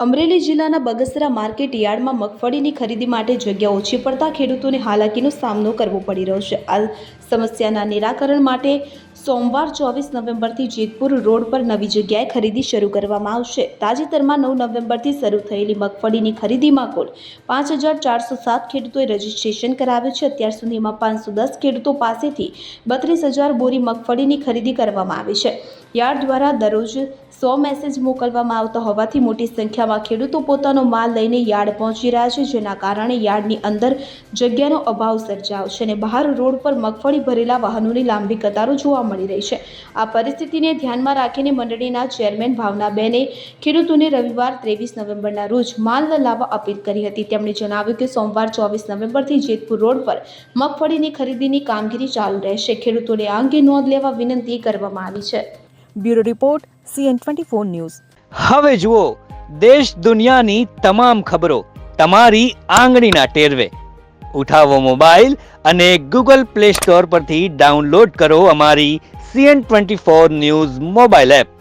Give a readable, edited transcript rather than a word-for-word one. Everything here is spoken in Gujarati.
અમરેલી જિલ્લાના બગસરા માર્કેટ યાર્ડમાં મગફળીની ખરીદી માટે જગ્યા ઓછી પડતા ખેડૂતોને હાલાકીનો સામનો કરવો પડી રહ્યો છે। આ સમસ્યાના નિરાકરણ માટે સોમવાર 24 નવેમ્બરથી જેતપુર રોડ પર નવી જગ્યાએ ખરીદી શરૂ કરવામાં આવશે। તાજેતરમાં 9 નવેમ્બરથી શરૂ થયેલી મગફળીની ખરીદીમાં કુલ 5407 ખેડૂતોએ રજીસ્ટ્રેશન કરાવ્યું છે। અત્યાર સુધીમાં 510 ખેડૂતો પાસેથી 32000 બોરી મગફળીની ખરીદી કરવામાં આવી છે। યાર્ડ દ્વારા દરરોજ 100 મેસેજ મોકલવામાં આવતા હોવાથી મોટી સંખ્યામાં ખેડૂતો પોતાનો માલ લઈને યાર્ડ પહોંચી રહ્યા છે, જેના કારણે યાર્ડની અંદર જગ્યાનો અભાવ સર્જાયો છે અને બહાર રોડ પર મગફળી ભરેલા વાહનોની લાંબી કતારો જોવા મળી રહી છે। આ પરિસ્થિતિને ધ્યાનમાં રાખીને મંડળીના ચેરમેન ભાવનાબેને ખેડૂતોને રવિવાર 23 નવેમ્બરના રોજ માલ લાવવા અપીલ કરી હતી। તેમણે જણાવ્યું કે સોમવાર 24 નવેમ્બરથી જેતપુર રોડ પર મગફળીની ખરીદીની કામગીરી ચાલુ રહેશે। ખેડૂતોને આ અંગે નોંધ લેવા વિનંતી કરવામાં આવી છે। Bureau report CN24 news. હવે જુઓ દેશ દુનિયાની તમામ ખબરો તમારી આંગળીના ટેરવે। ઉઠાવો મોબાઈલ અને ગૂગલ પ્લે સ્ટોર પરથી ડાઉનલોડ કરો અમારી CN24 ન્યૂઝ મોબાઈલ એપ।